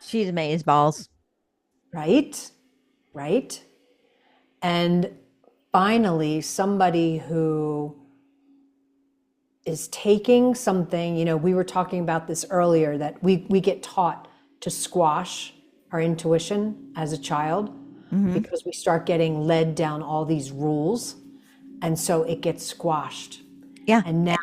She's amazing balls. Right? Right? And finally, somebody who is taking something, we were talking about this earlier, that we get taught to squash our intuition as a child Hmm. because we start getting led down all these rules. And so it gets squashed. Yeah. And now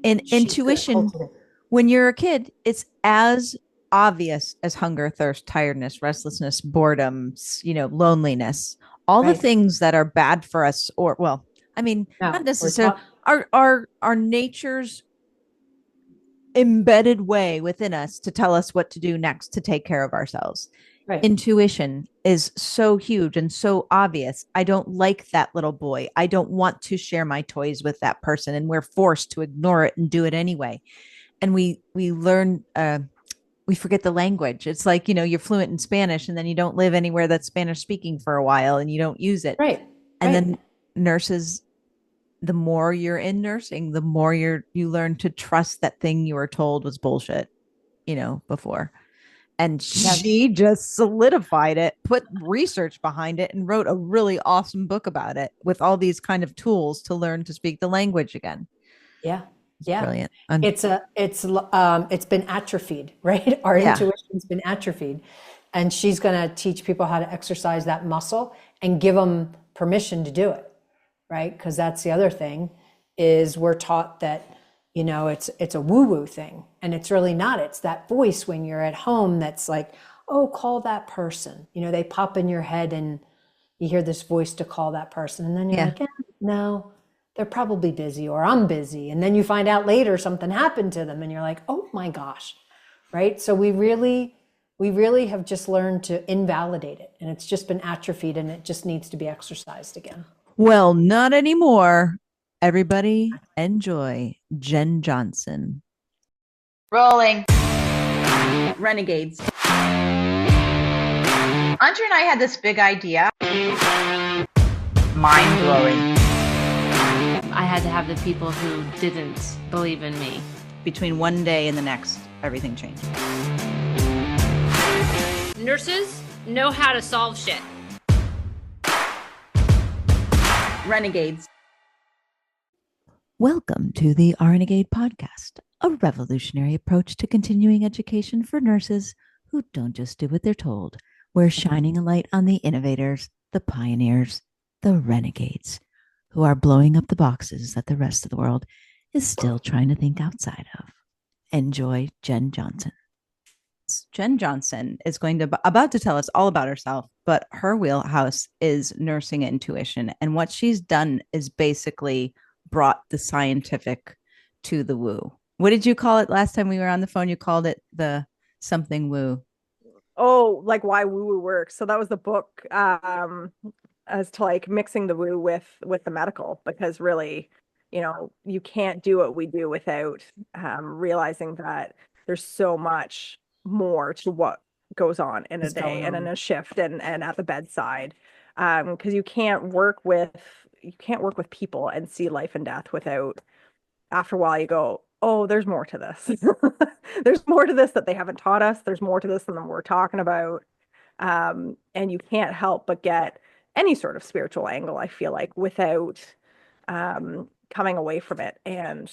In she's going to intuition, cultivate. when you're a kid, it's as obvious as hunger, thirst, tiredness, restlessness, boredom, loneliness, all the Right. things that are bad for us, or, well, I mean, not Now we're necessarily taught. our nature's embedded way within us to tell us what to do next to take care of ourselves. Right. Intuition is so huge and so obvious. I don't like that little boy. I don't want to share my toys with that person. And we're forced to ignore it and do it anyway. And we learn we forget the language. It's like, you're fluent in Spanish and then you don't live anywhere that's Spanish speaking for a while and you don't use it. Right. And Right. then nurses, the more you're in nursing, the more you learn to trust that thing you were told was bullshit, before. And Yes. she just solidified it, put research behind it, and wrote a really awesome book about it with all these kind of tools to learn to speak the language again. Yeah. It's Yeah. brilliant. It's been atrophied, right? Our Yeah. intuition's been atrophied. And she's going to teach people how to exercise that muscle and give them permission to do it, right? Because that's the other thing, is we're taught that, it's a woo-woo thing. And it's really not. It's that voice when you're at home that's like, oh, call that person. They pop in your head and you hear this voice to call that person. And then you're Yeah. like, no, they're probably busy, or I'm busy. And then you find out later something happened to them and you're like, oh my gosh, right? So we really have just learned to invalidate it, and it's just been atrophied, and it just needs to be exercised again. Well, not anymore. Everybody enjoy Jen Johnson. Rolling. Renegades. Andre and I had this big idea. Mind blowing. I had to have the people who didn't believe in me. Between one day and the next, everything changed. Nurses know how to solve shit. Renegades. Welcome to the RNegade podcast, a revolutionary approach to continuing education for nurses who don't just do what they're told. We're shining a light on the innovators, the pioneers, the renegades, who are blowing up the boxes that the rest of the world is still trying to think outside of. Enjoy Jen Johnson. Jen Johnson is about to tell us all about herself, but her wheelhouse is nursing intuition. And what she's done is basically brought the scientific to the woo. What did you call it last time we were on the phone? You called it the something woo. Oh, like why woo woo works. So that was the book as to like mixing the woo with the medical, because really, you can't do what we do without realizing that there's so much more to what goes on in a What's day going and in on? a shift and at the bedside. Because you can't work with people and see life and death without, after a while you go, oh, there's more to this. There's more to this that they haven't taught us. There's more to this than we're talking about. And you can't help but get any sort of spiritual angle, I feel like, without coming away from it and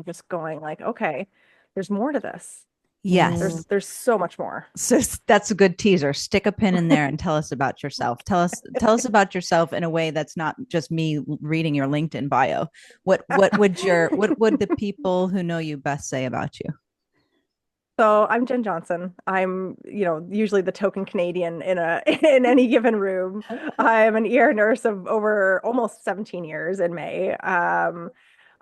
just going like, okay, there's more to this. Yes. There's so much more. So that's a good teaser. Stick a pin in there and tell us about yourself. Tell us about yourself in a way that's not just me reading your LinkedIn bio. What would the people who know you best say about you? So I'm Jen Johnson. I'm, usually the token Canadian in any given room. I'm an ER nurse of over almost 17 years in May.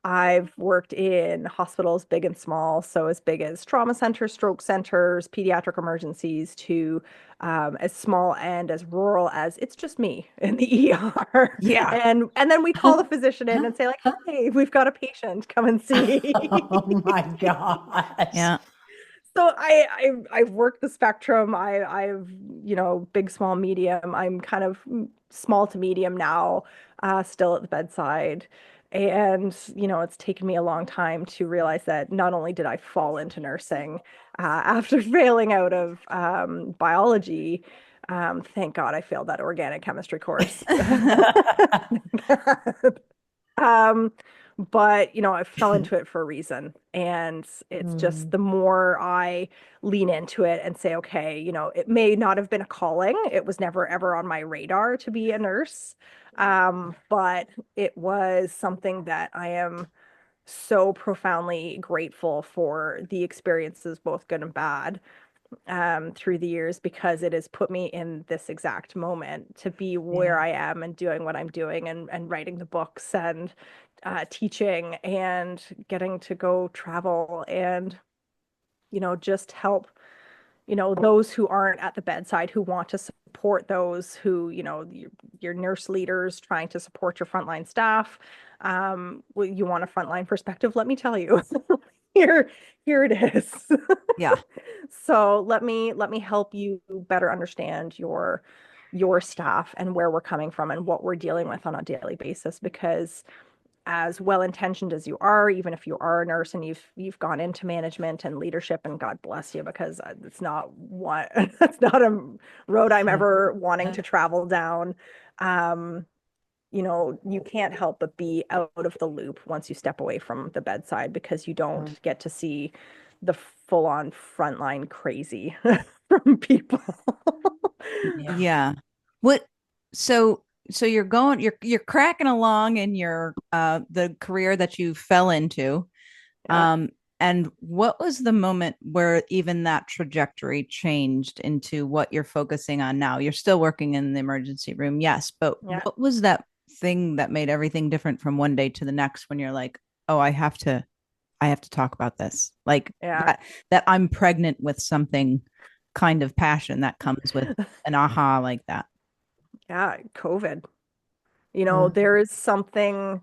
I've worked in hospitals big and small, so as big as trauma centers, stroke centers, pediatric emergencies, to as small and as rural as it's just me in the ER. Yeah. And then we call the physician in and say like, "Hi, we've got a patient. Come and see." Oh my gosh. Yeah. So I've worked the spectrum. I've big, small, medium. I'm kind of small to medium now, still at the bedside. And, it's taken me a long time to realize that not only did I fall into nursing after failing out of biology, thank God I failed that organic chemistry course. Um, but I fell into it for a reason. And it's just the more I lean into it and say, okay, it may not have been a calling. It was never ever on my radar to be a nurse. But it was something that I am so profoundly grateful for the experiences, both good and bad, through the years, because it has put me in this exact moment to be where I am and doing what I'm doing, and writing the books, and teaching, and getting to go travel, and just help those who aren't at the bedside, who want to support those who, your nurse leaders trying to support your frontline staff. You want a frontline perspective, let me tell you. Here it is. Yeah. So let me help you better understand your staff and where we're coming from and what we're dealing with on a daily basis, because as well-intentioned as you are, even if you are a nurse and you've gone into management and leadership, and God bless you, because it's not what that's not a road I'm ever wanting to travel down. You can't help but be out of the loop once you step away from the bedside, because you don't get to see the full-on frontline crazy from people. Yeah. What so you're cracking along in your the career that you fell into. Yeah. And what was the moment where even that trajectory changed into what you're focusing on now? You're still working in the emergency room, yes, but Yeah. what was that thing that made everything different from one day to the next, when you're like, oh, I have to talk about this, like Yeah. that I'm pregnant with something, kind of passion that comes with an aha like that? Yeah, COVID. There is something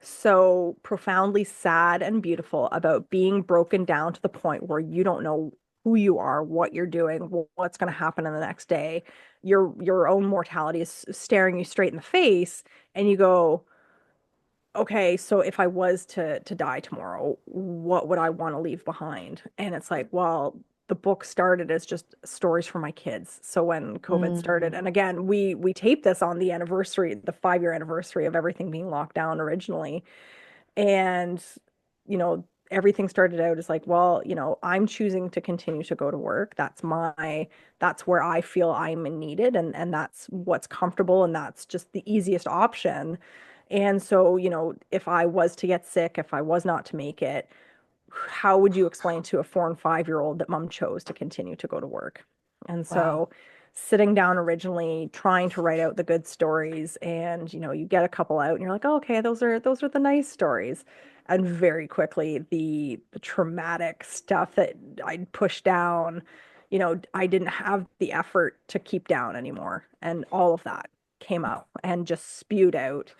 so profoundly sad and beautiful about being broken down to the point where you don't know who you are, what you're doing, what's going to happen in the next day. Your own mortality is staring you straight in the face, and you go, okay, so if I was to die tomorrow, what would I want to leave behind? And it's like, well, the book started as just stories for my kids. So when COVID started, and again, we taped this on the anniversary, the 5-year anniversary of everything being locked down originally. And, everything started out as like, well, I'm choosing to continue to go to work. That's where I feel I'm needed, and that's what's comfortable, and that's just the easiest option. And so, if I was to get sick, if I was not to make it, how would you explain to a 4 and 5-year-old that mom chose to continue to go to work? And so sitting down originally, trying to write out the good stories, and you get a couple out and you're like, oh, okay, those are the nice stories. And very quickly the traumatic stuff that I'd pushed down, I didn't have the effort to keep down anymore. And all of that came out and just spewed out.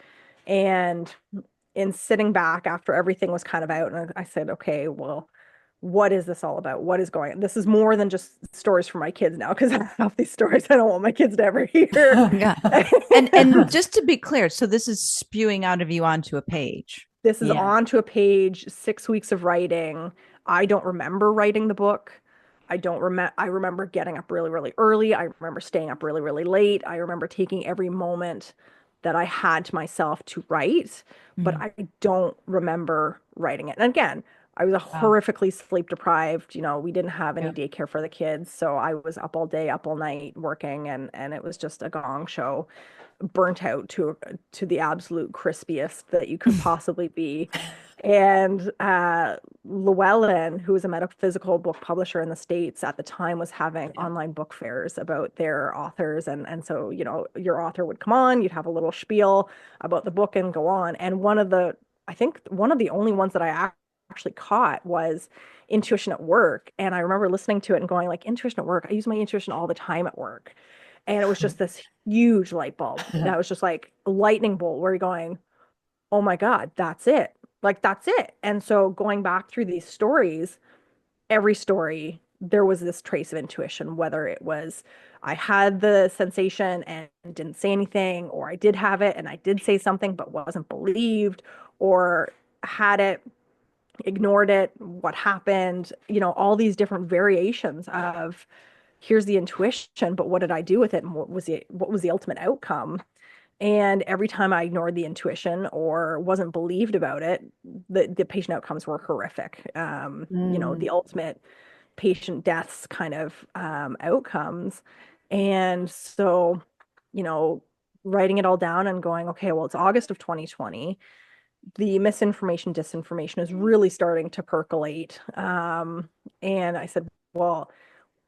And in sitting back after everything was kind of out, and I said, okay, well, what is this all about? What is going on? This is more than just stories for my kids now, because I have these stories I don't want my kids to ever hear. Yeah. And just to be clear, so this is spewing out of you onto a page. This is onto a page, 6 weeks of writing. I don't remember writing the book. I remember getting up really, really early. I remember staying up really, really late. I remember taking every moment that I had to myself to write, but I don't remember writing it. And again, I was horrifically sleep deprived. We didn't have any daycare for the kids, so I was up all day, up all night working, and it was just a gong show, burnt out to the absolute crispiest that you could possibly be. And Llewellyn, who was a metaphysical book publisher in the States at the time, was having online book fairs about their authors. And so, your author would come on, you'd have a little spiel about the book and go on. And I think one of the only ones that I actually caught was Intuition at Work. And I remember listening to it and going like, intuition at work, I use my intuition all the time at work. And it was just this huge light bulb that was just like a lightning bolt, where you're going, oh my God, that's it. Like, that's it. And so going back through these stories, every story, there was this trace of intuition, whether it was I had the sensation and didn't say anything, or I did have it and I did say something but wasn't believed, or had it, ignored it, what happened, all these different variations of here's the intuition, but what did I do with it? And what was the ultimate outcome? And every time I ignored the intuition or wasn't believed about it, the patient outcomes were horrific. The ultimate patient deaths kind of outcomes. And so, writing it all down and going, okay, well, it's August of 2020. The misinformation, disinformation is really starting to percolate. And I said, well,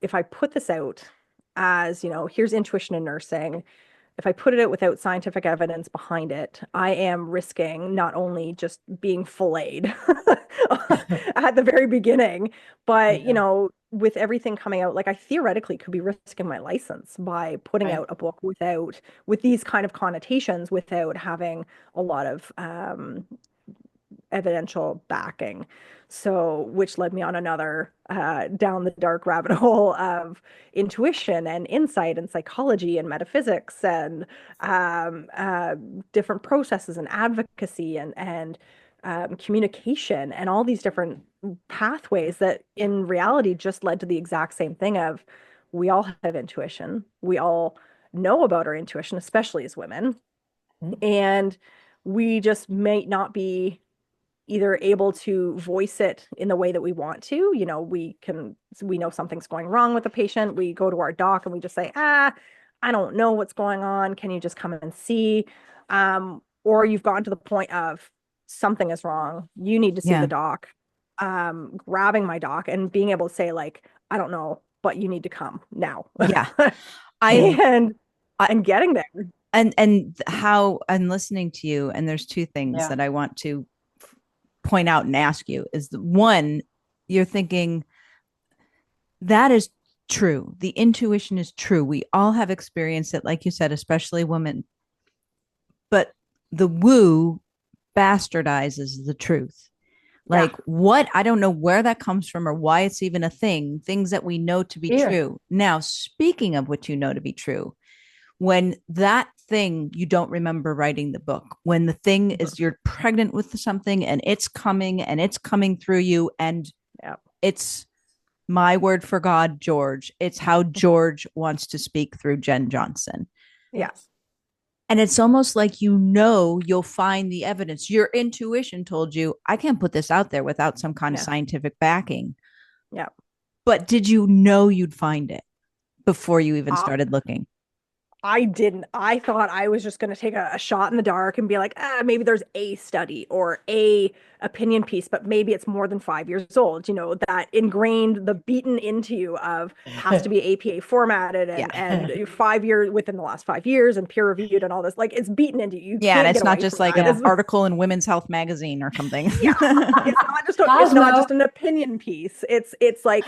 if I put this out as, here's intuition in nursing, if I put it out without scientific evidence behind it, I am risking not only just being filleted at the very beginning, but with everything coming out, like I theoretically could be risking my license by putting out a book with these kind of connotations without having a lot of evidential backing. So, which led me on another down the dark rabbit hole of intuition and insight and psychology and metaphysics and different processes and advocacy and communication and all these different pathways that in reality just led to the exact same thing of we all have intuition. We all know about our intuition, especially as women. And we just may not be either able to voice it in the way that we want to. We know something's going wrong with a patient. We go to our doc and we just say, I don't know what's going on. Can you just come and see? Or you've gone to the point of something is wrong. You need to see the doc. Grabbing my doc and being able to say like, I don't know, but you need to come now. Yeah. and getting there. And how I'm listening to you, and there's two things that I want to point out and ask you is one, you're thinking that is true. The intuition is true. We all have experienced it, like you said, especially women. But the woo bastardizes the truth. Like what? I don't know where that comes from or why it's even a thing. Things that we know to be true. Now, speaking of what you know to be true, when that thing you don't remember writing the book, when the thing is you're pregnant with something and it's coming through you, and it's my word for God, George. It's how George wants to speak through Jen Johnson. Yes. And it's almost like you'll find the evidence. Your intuition told you, I can't put this out there without some kind of scientific backing. Yeah. But did you know you'd find it before you even started looking? I didn't. I thought I was just going to take a shot in the dark and be like, maybe there's a study or a opinion piece, but maybe it's more than 5 years old. That ingrained, the beaten into you of has to be APA formatted and 5 years within the last 5 years and peer reviewed and all this. Like it's beaten into you. And it's not just like an article in Women's Health magazine or something. It's not just an opinion piece. It's like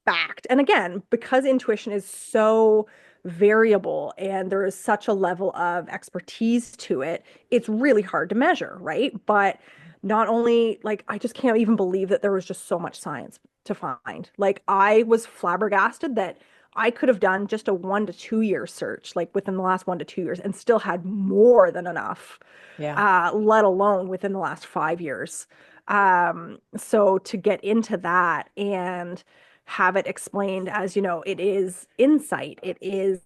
fact. And again, because intuition is so variable and there is such a level of expertise to it, it's really hard to measure, right? But not only, like, I just can't even believe that there was just so much science to find. Like, I was flabbergasted that I could have done just a 1 to 2 year search, like within the last 1 to 2 years, and still had more than enough, let alone within the last 5 years. So to get into that and have it explained as, it is insight, it is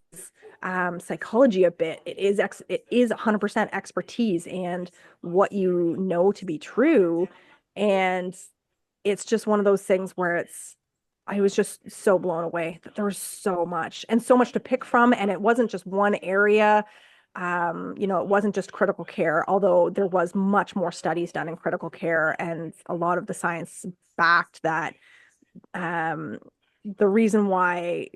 psychology a bit, it is 100% expertise and what you know to be true. And it's just one of those things where I was just so blown away that there was so much to pick from. And it wasn't just one area. It wasn't just critical care, although there was much more studies done in critical care. And a lot of the science backed that the reason why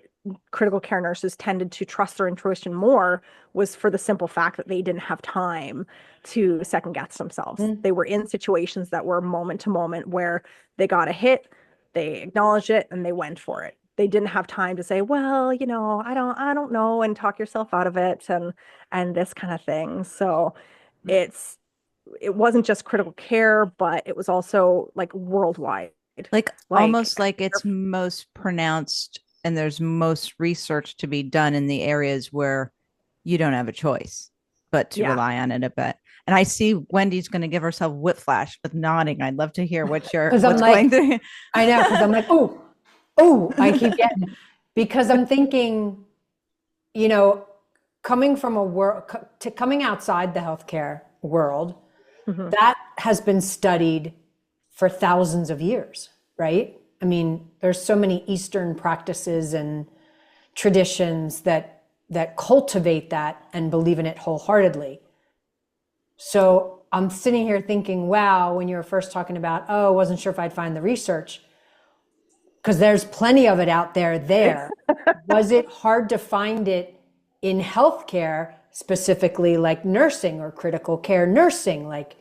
critical care nurses tended to trust their intuition more was for the simple fact that they didn't have time to second guess themselves. They were in situations that were moment to moment where they got a hit, they acknowledged it, and they went for it. They didn't have time to say, well, I don't know, and talk yourself out of it and this kind of thing. So it wasn't just critical care, but it was also like worldwide. Like almost like it's most pronounced and there's most research to be done in the areas where you don't have a choice but to rely on it a bit. And I see Wendy's going to give herself whiplash with nodding. I'd love to hear what's I'm going like, through. I know, because I'm like, I keep getting, because I'm thinking, coming from a world, coming outside the healthcare world, that has been studied for thousands of years, right? I mean, there's so many Eastern practices and traditions that cultivate that and believe in it wholeheartedly. So I'm sitting here thinking, wow, when you were first talking about, I wasn't sure if I'd find the research, because there's plenty of it out there. Was it hard to find it in healthcare, specifically like nursing or critical care nursing? Like,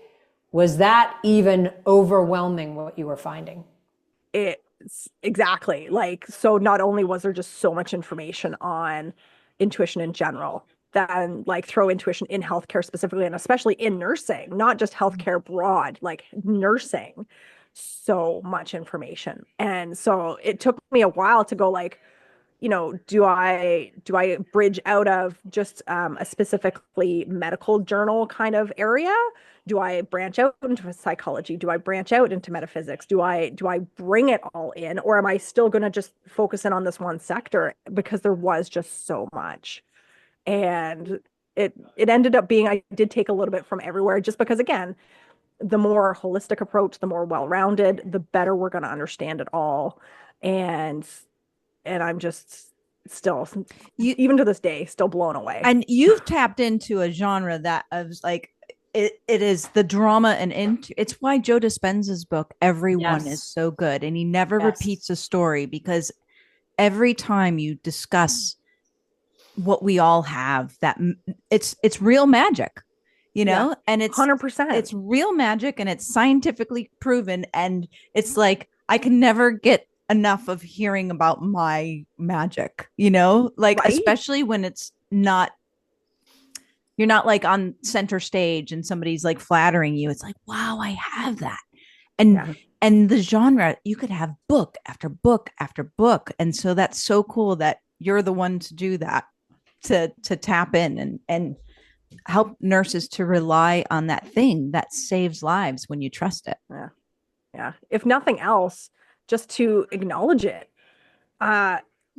was that even overwhelming what you were finding? It's exactly like, so not only was there just so much information on intuition in general, then like throw intuition in healthcare specifically, and especially in nursing, not just healthcare broad, like nursing, so much information. And so it took me a while to go like, do I bridge out of just a specifically medical journal kind of area? Do I branch out into psychology? Do I branch out into metaphysics? Do I bring it all in, or am I still going to just focus in on this one sector? Because there was just so much, and it ended up being, I did take a little bit from everywhere, just because again, the more holistic approach, the more well-rounded, the better we're going to understand it all. And I'm just still, even to this day, still blown away. And you've tapped into a genre that is like, it is the drama and it's why Joe Dispenza's book, Everyone, is so good. And he never repeats a story, because every time you discuss what we all have, that it's real magic, and it's 100%. It's real magic, and it's scientifically proven. And it's like, I can never get enough of hearing about my magic, like, right? Especially when it's not, you're not like on center stage and somebody's like flattering you. It's like, wow, I have that. And the genre, you could have book after book after book. And so that's so cool that you're the one to do that, to tap in and help nurses to rely on that thing that saves lives when you trust it. Yeah. If nothing else, just to acknowledge it.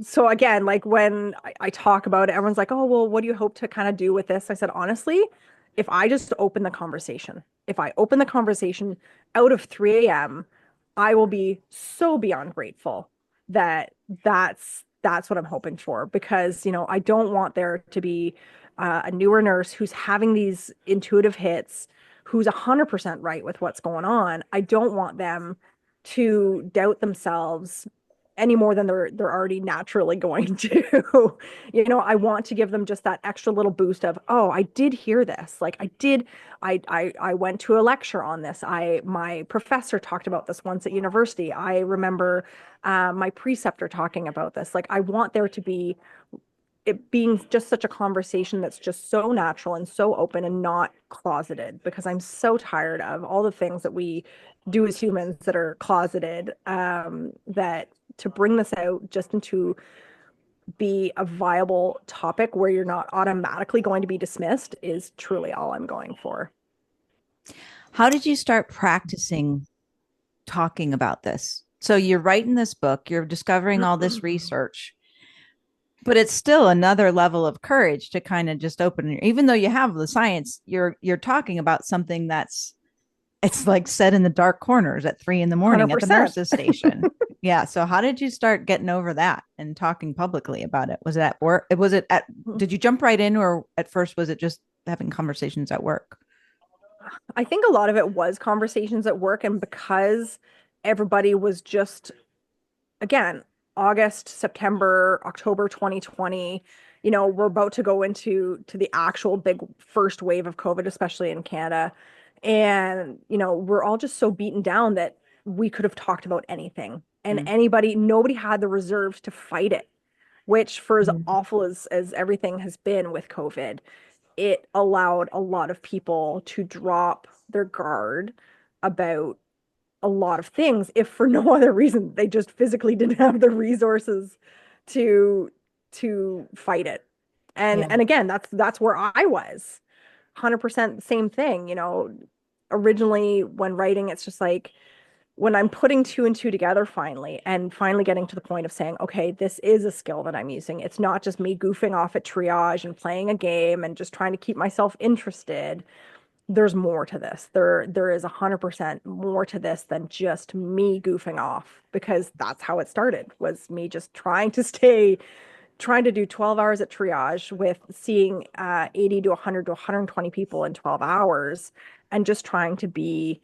So again, like when I talk about it, everyone's like, oh, well, what do you hope to kind of do with this? I said, honestly, if I just open the conversation, out of 3 a.m., I will be so beyond grateful that that's what I'm hoping for. Because, I don't want there to be a newer nurse who's having these intuitive hits, who's 100% right with what's going on. I don't want them to doubt themselves any more than they're already naturally going to. I want to give them just that extra little boost of, oh, I did hear this. Like I went to a lecture on this. My professor talked about this once at university. I remember my preceptor talking about this. Like, I want there to be it being just such a conversation that's just so natural and so open and not closeted, because I'm so tired of all the things that we do as humans that are closeted, that to bring this out just into be a viable topic where you're not automatically going to be dismissed is truly all I'm going for. How did you start practicing talking about this? So you're writing this book, you're discovering all this research, but it's still another level of courage to kind of just open it. Even though you have the science, you're talking about something it's like set in the dark corners at 3 a.m. 100%. At the nurse's station. Yeah. So how did you start getting over that and talking publicly about it? Was it at work? Did you jump right in, or at first was it just having conversations at work? I think a lot of it was conversations at work. And because everybody was just, again, August, September, October 2020, we're about to go into the actual big first wave of COVID, especially in Canada. And, we're all just so beaten down that we could have talked about anything. And nobody had the reserves to fight it, which, for as awful as everything has been with COVID, it allowed a lot of people to drop their guard about a lot of things, if for no other reason, they just physically didn't have the resources to fight it. And again, that's where I was. 100% the same thing. Originally when writing, it's just like when I'm putting two and two together finally, and finally getting to the point of saying, okay, this is a skill that I'm using. It's not just me goofing off at triage and playing a game and just trying to keep myself interested. There's more to this. There is 100% more to this than just me goofing off, because that's how it started, was me just trying to do 12 hours at triage with seeing 80 to 100 to 120 people in 12 hours, and just trying to be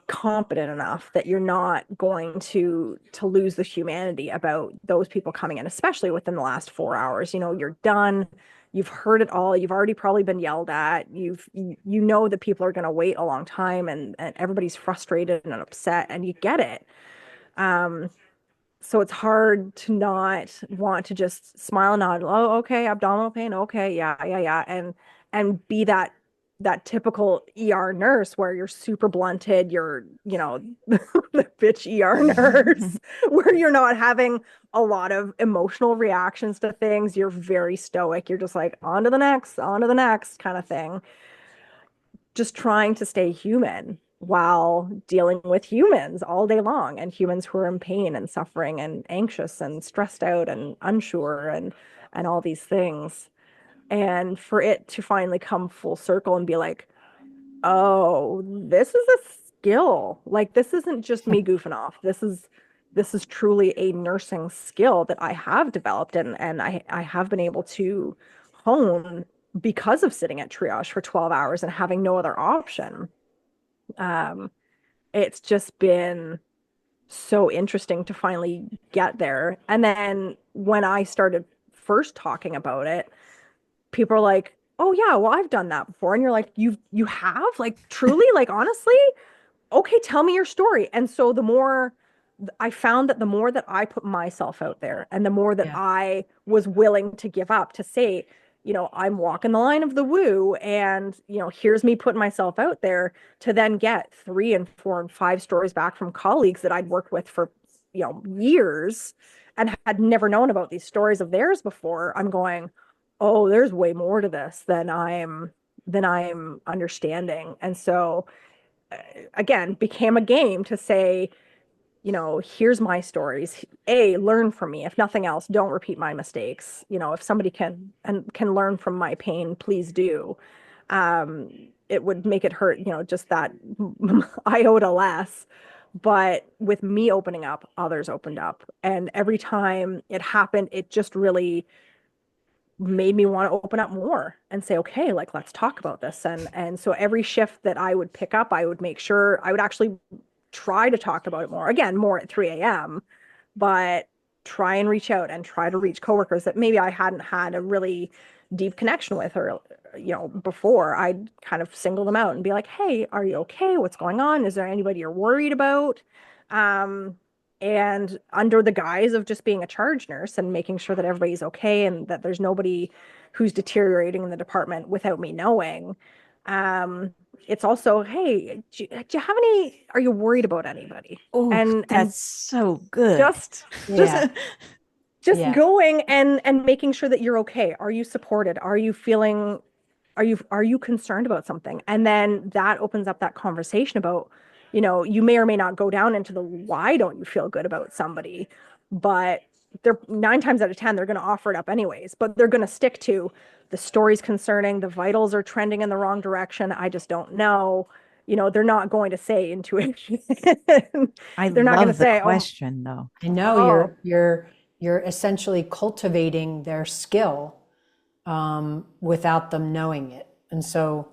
competent enough that you're not going to lose the humanity about those people coming in, especially within the last 4 hours. You're done. You've heard it all. You've already probably been yelled at. You know that people are going to wait a long time, and everybody's frustrated and upset, and you get it. So it's hard to not want to just smile and nod. Oh, okay, abdominal pain. Okay, yeah, and be that typical ER nurse where you're super blunted. You're, the bitch ER nurse, where you're not having a lot of emotional reactions to things. You're very stoic. You're just like, on to the next kind of thing. Just trying to stay human while dealing with humans all day long, and humans who are in pain and suffering and anxious and stressed out and unsure and all these things. And for it to finally come full circle and be like, oh, this is a skill. Like, this isn't just me goofing off. This is truly a nursing skill that I have developed, and I have been able to hone because of sitting at triage for 12 hours and having no other option. It's just been so interesting to finally get there. And then when I started first talking about it, people are like, oh yeah, well, I've done that before. And you're like, you have? Like, truly? Like, honestly? Okay, tell me your story. And so the more I found that the more that I put myself out there, and the more that Yeah. I was willing to give up, to say, I'm walking the line of the woo, and, here's me putting myself out there, to then get 3 and 4 and 5 stories back from colleagues that I'd worked with for, years, and had never known about these stories of theirs before. I'm going, oh, there's way more to this than I'm understanding. And so again, became a game to say, here's my stories. Learn from me. If nothing else, don't repeat my mistakes. If somebody can learn from my pain, please do. It would make it hurt, just that iota less. But with me opening up, others opened up. And every time it happened, it just really made me want to open up more and say, okay, like, let's talk about this. And so every shift that I would pick up, I would make sure I would actually try to talk about it more. Again, more at 3 a.m., but try and reach out and try to reach coworkers that maybe I hadn't had a really deep connection with, or, before. I'd kind of single them out and be like, hey, are you okay? What's going on? Is there anybody you're worried about? And under the guise of just being a charge nurse and making sure that everybody's okay and that there's nobody who's deteriorating in the department without me knowing. It's also, hey, do you have any, are you worried about anybody? Oh, And that's so good. just Yeah. Yeah. going and making sure that you're okay. Are you supported? Are you feeling, are you concerned about something? And then that opens up that conversation about, you may or may not go down into the why don't you feel good about somebody, but they're 9 times out of 10, they're going to offer it up anyways, but they're going to stick to the stories concerning the vitals are trending in the wrong direction. I just don't know. They're not going to say intuition. I They're not going to love the say, question though. I know Oh. you're essentially cultivating their skill without them knowing it. And so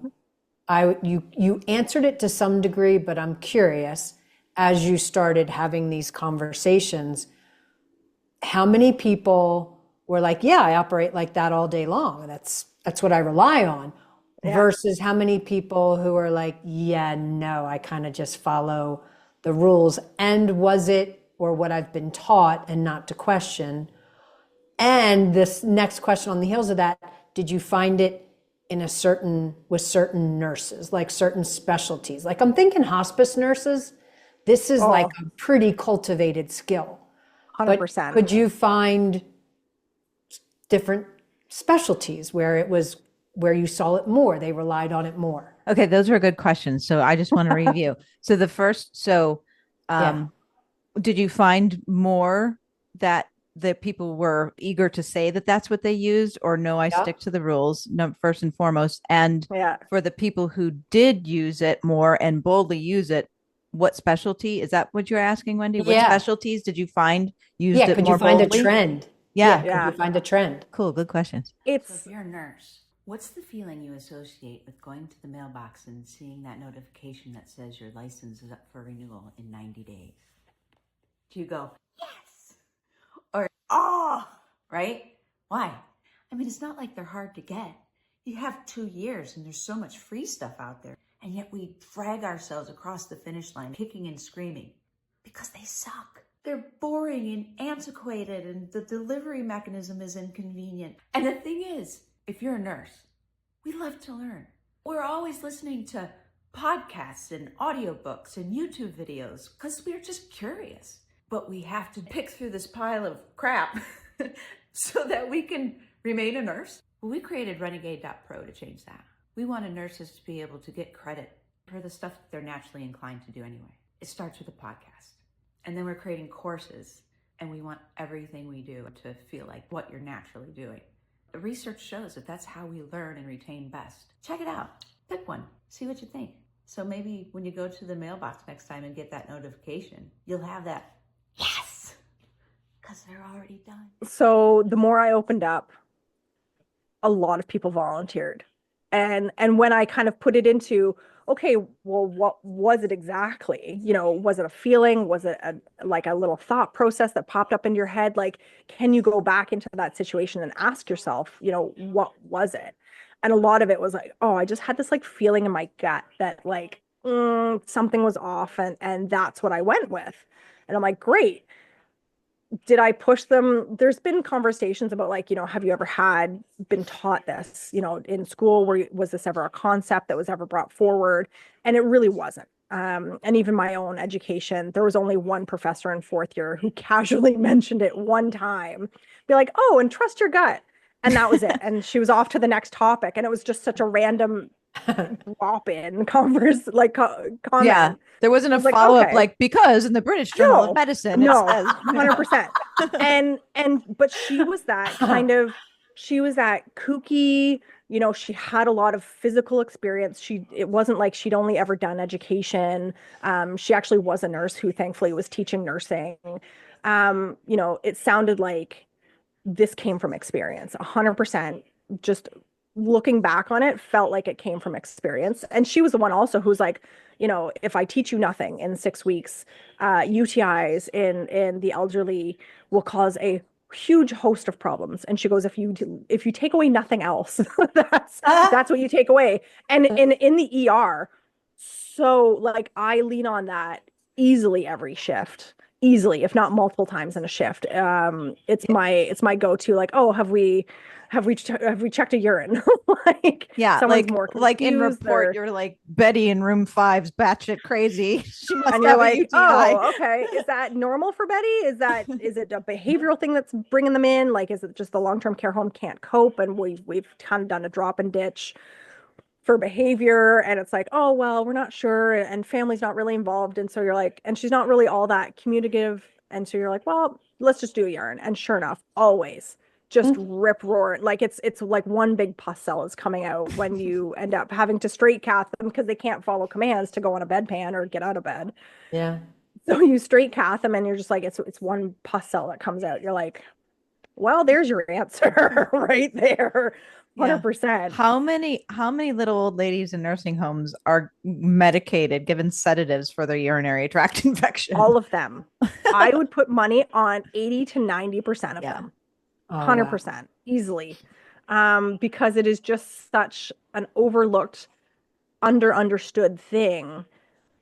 you answered it to some degree, but I'm curious, as you started having these conversations, how many people were like, yeah, I operate like that all day long. That's what I rely on. Yeah. Versus how many people who are like, yeah, no, I kind of just follow the rules. And was it, or what I've been taught and not to question? And this next question on the heels of that, did you find it with certain nurses, like certain specialties? Like, I'm thinking hospice nurses. This is like a pretty cultivated skill. 100%. But could you find different specialties where it was where you saw it more, they relied on it more. Okay, those are good questions. So I just want to review. So did you find more that the people were eager to say that that's what they used, or no, I stick to the rules, no, first and foremost. And for the people who did use it more and boldly use it, what specialty is that what you're asking, Wendy? What specialties did you find used it more boldly? Could you find a trend? Yeah. Could you find a trend? Cool. Good questions. So if you're a nurse, what's the feeling you associate with going to the mailbox and seeing that notification that says your license is up for renewal in 90 days? Do you go, yes? Or, oh, right? Why? I mean, it's not like they're hard to get. You have 2 years and there's so much free stuff out there. And yet we drag ourselves across the finish line, kicking and screaming because they suck. They're boring and antiquated and the delivery mechanism is inconvenient. And the thing is, if you're a nurse, we love to learn. We're always listening to podcasts and audiobooks and YouTube videos because we're just curious. But we have to pick through this pile of crap so that we can remain a nurse. Well, we created RNegade.pro to change that. We wanted nurses to be able to get credit for the stuff that they're naturally inclined to do anyway. It starts with a podcast. And then we're creating courses, and we want everything we do to feel like what you're naturally doing. The research shows that that's how we learn and retain best. Check it out. Pick one. See what you think. So maybe when you go to the mailbox next time and get that notification, you'll have that yes, because they're already done. So the more I opened up, a lot of people volunteered. And when I kind of put it into, okay, well, what was it exactly? You know, was it a feeling? Was it like a little thought process that popped up in your head? Like, can you go back into that situation and ask yourself, you know, what was it? And a lot of it was like, oh, I just had this like feeling in my gut that like something was off, and that's what I went with. And I'm like, great. Did I push them? There's been conversations about like, you know, have you ever been taught this, you know, in school? Was this ever a concept that was ever brought forward? And it really wasn't. And even my own education, there was only one professor in 4th year who casually mentioned it one time, be like, oh, and trust your gut. And that was it. And she was off to the next topic. And it was just such a random drop-in comment. Yeah, there wasn't a follow-up like, because in the British Journal of Medicine it says 100%. But she was that kind of, she was that kooky, you know, she had a lot of physical experience. It wasn't like she'd only ever done education. She actually was a nurse who thankfully was teaching nursing. You know, it sounded like this came from experience, 100%. Just looking back on it, felt like it came from experience. And she was the one also who's like, you know, if I teach you nothing in 6 weeks, UTIs in the elderly will cause a huge host of problems. And she goes, if you take away nothing else, that's what you take away. And in the ER, so like I lean on that easily every shift. Easily, if not multiple times in a shift. It's my go-to, like, oh, have we checked a urine? Like, yeah, someone's more like in report, you're like, Betty in room 5's batshit crazy. She must have a UTI. Oh, okay. Is that normal for Betty? Is it a behavioral thing that's bringing them in? Like, is it just the long-term care home can't cope? And we've kind of done a drop and ditch for behavior, and it's like, oh, well, we're not sure, and family's not really involved, and so you're like, and she's not really all that communicative, and so you're like, well, let's just do a urine. And sure enough, always just rip roar, like it's like one big pus cell is coming out when you end up having to straight cath them because they can't follow commands to go on a bedpan or get out of bed. Yeah. So you straight cath them, and you're just like, it's one pus cell that comes out. You're like, well, there's your answer right there. 100%. Yeah. How many little old ladies in nursing homes are medicated, given sedatives for their urinary tract infection? All of them. I would put money on 80 to 90% of them. 100%. Wow. Easily. Because it is just such an overlooked, understood thing.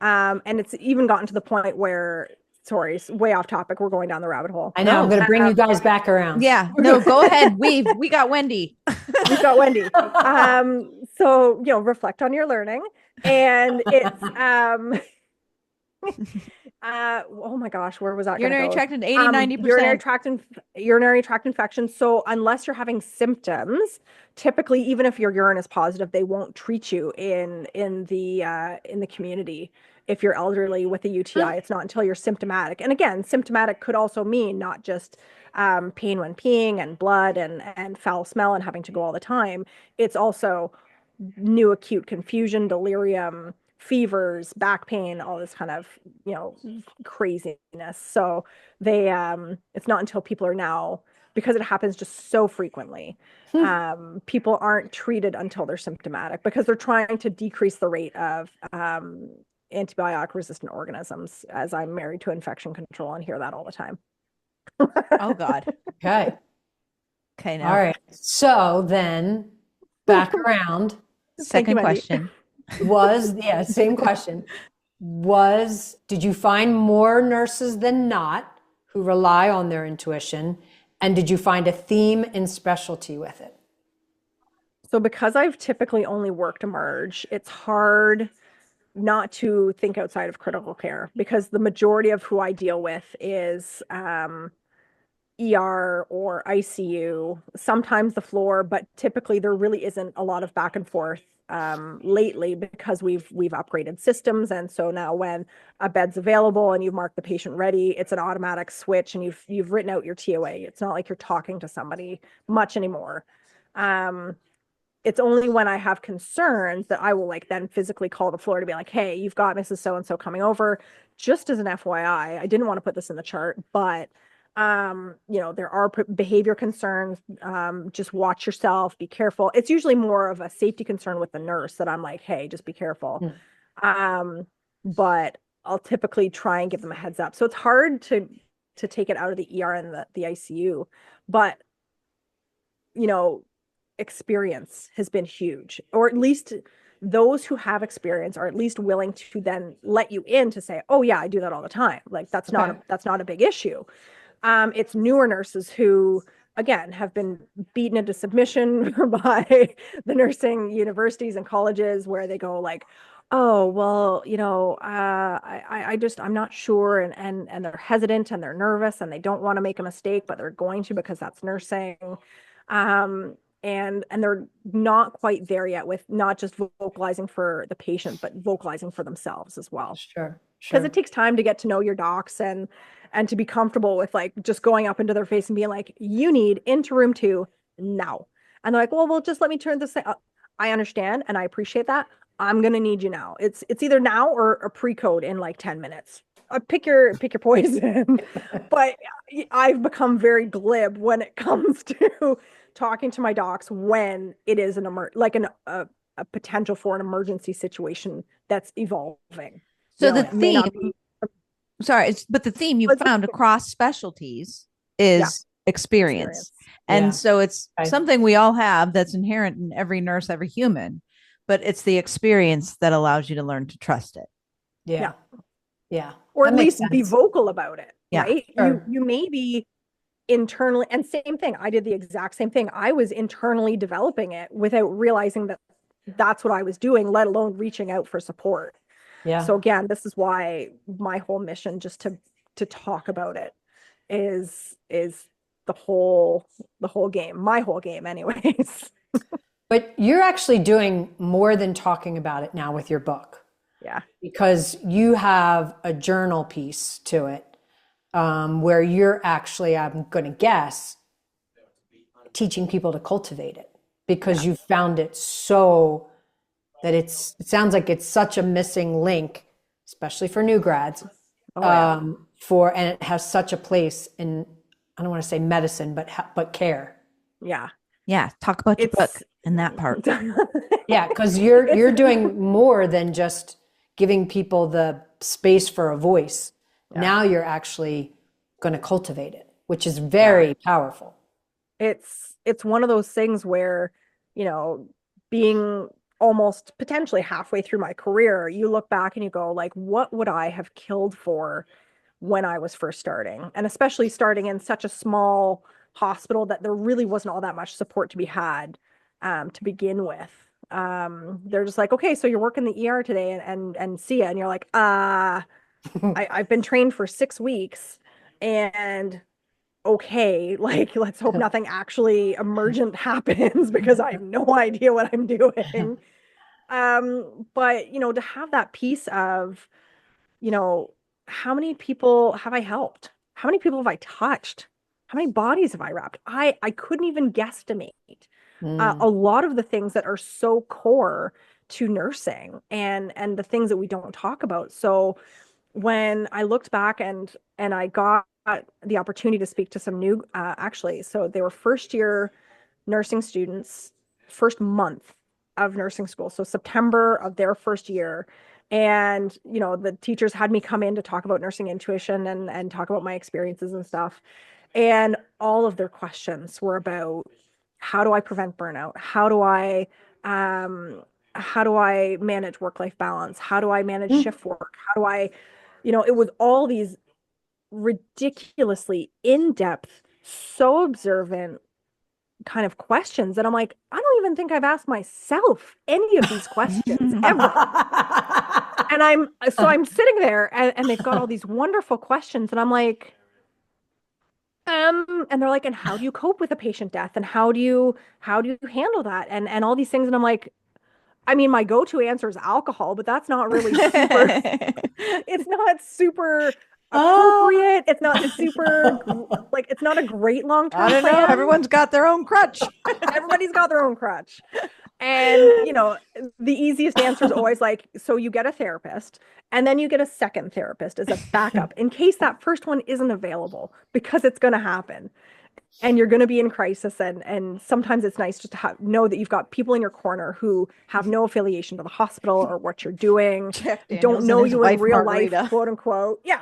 And it's even gotten to the point where, sorry, way off topic. We're going down the rabbit hole. I know. I'm going to bring you guys back around. Yeah. No, go ahead. We got Wendy. We've got Wendy. So, you know, reflect on your learning. And it's, Oh my gosh, where was that going to Urinary go? tract and 80, Urinary 90%. tract and urinary tract infection. So unless you're having symptoms, typically, even if your urine is positive, they won't treat you in the community. If you're elderly with a UTI, it's not until you're symptomatic. And again, symptomatic could also mean not just pain when peeing and blood and foul smell and having to go all the time. It's also new acute confusion, delirium, fevers, back pain, all this kind of, craziness. So it's not until people are now, because it happens just so frequently, people aren't treated until they're symptomatic because they're trying to decrease the rate of antibiotic resistant organisms, as I'm married to infection control and hear that all the time. Oh God. Okay. Okay, now All right. So then back around Thank you, second Wendy. question. same question. Did you find more nurses than not who rely on their intuition? And did you find a theme and specialty with it? So because I've typically only worked emerge, it's hard not to think outside of critical care because the majority of who I deal with is ER or ICU, sometimes the floor, but typically there really isn't a lot of back and forth lately because we've upgraded systems. And so now when a bed's available and you've marked the patient ready, it's an automatic switch and you've written out your TOA. It's not like you're talking to somebody much anymore. It's only when I have concerns that I will then physically call the floor to be like, hey, you've got Mrs. So-and-so coming over. Just as an FYI, I didn't want to put this in the chart, but there are behavior concerns. Just watch yourself, be careful. It's usually more of a safety concern with the nurse that I'm like, hey, just be careful. But I'll typically try and give them a heads up. So it's hard to take it out of the ER and the ICU, but experience has been huge, or at least those who have experience are at least willing to then let you in to say, oh yeah, I do that all the time. That's not a big issue. It's newer nurses who, again, have been beaten into submission by the nursing universities and colleges where they go oh, well, I'm not sure. And they're hesitant and they're nervous and they don't want to make a mistake, but they're going to because that's nursing. And they're not quite there yet with not just vocalizing for the patient, but vocalizing for themselves as well. Sure. Because it takes time to get to know your docs and to be comfortable with just going up into their face and being like, you need into room 2 now. And they're like, well, just let me turn this thing up. I understand and I appreciate that. I'm gonna need you now. It's either now or a pre-code in 10 minutes. Pick your poison. But I've become very glib when it comes to talking to my docs when it is a potential for an emergency situation that's evolving. So the theme, but the theme you found across specialties is experience. And so it's something we all have that's inherent in every nurse, every human, but it's the experience that allows you to learn to trust it. Yeah. Or at least be vocal about it. Yeah. Right. Sure. You may be internally, and same thing. I did the exact same thing. I was internally developing it without realizing that that's what I was doing, let alone reaching out for support. Yeah. So again, this is why my whole mission, just to talk about it, is the whole game, my whole game anyways. But you're actually doing more than talking about it now with your book. Yeah. Because you have a journal piece to it, where you're actually, I'm going to guess, teaching people to cultivate it because you found it so that it sounds like it's such a missing link, especially for new grads, and it has such a place in, I don't want to say medicine, but care. Yeah. Yeah. Talk about your book and that part. Yeah. Cause you're doing more than just giving people the space for a voice. Yeah. Now you're actually going to cultivate it, which is very powerful. It's one of those things where, being almost potentially halfway through my career, you look back and you go what would I have killed for when I was first starting? And especially starting in such a small hospital that there really wasn't all that much support to be had to begin with. They're just like, okay, so you're working the ER today and see ya. And you're like, I've been trained for 6 weeks and okay, like let's hope nothing actually emergent happens because I have no idea what I'm doing. But to have that piece of, you know, how many people have I helped? How many people have I touched? How many bodies have I wrapped? I couldn't even guesstimate a lot of the things that are so core to nursing and the things that we don't talk about. So when I looked back and I got the opportunity to speak to some new actually, so they were first year nursing students, first month of nursing school. So September of their first year. And, the teachers had me come in to talk about nursing intuition and talk about my experiences and stuff. And all of their questions were about how do I prevent burnout? How do I manage work-life balance? How do I manage shift work? How do I, it was all these ridiculously in-depth, so observant kind of questions. And I'm like, I don't even think I've asked myself any of these questions ever. And I'm sitting there and they've got all these wonderful questions. And I'm like, and they're like, and how do you cope with a patient death? And how do you handle that? And all these things. And I'm like, I mean, my go-to answer is alcohol, but that's not really super, it's not super appropriate. It's not super, like, it's not a great long-term I don't know. plan. Everyone's got their own crutch. Everybody's got their own crutch. And, the easiest answer is always like, so you get a therapist and then you get a second therapist as a backup in case that first one isn't available, because it's going to happen. And you're going to be in crisis. And sometimes it's nice just to know that you've got people in your corner who have no affiliation to the hospital or what you're doing, don't know you in real life, quote unquote. Yeah.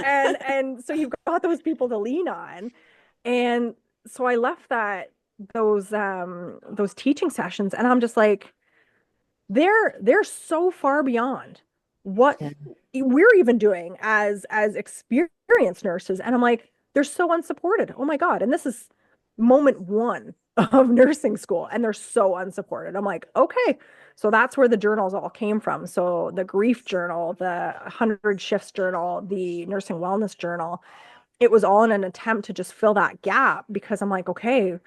And so you've got those people to lean on. And so I left those teaching sessions and I'm just like, they're so far beyond what we're even doing as experienced nurses. And I'm like, they're so unsupported. Oh my God. And this is moment one of nursing school and they're so unsupported. I'm like, okay. So that's where the journals all came from. So the grief journal, the 100 shifts journal, the nursing wellness journal, it was all in an attempt to just fill that gap, because I'm like, okay,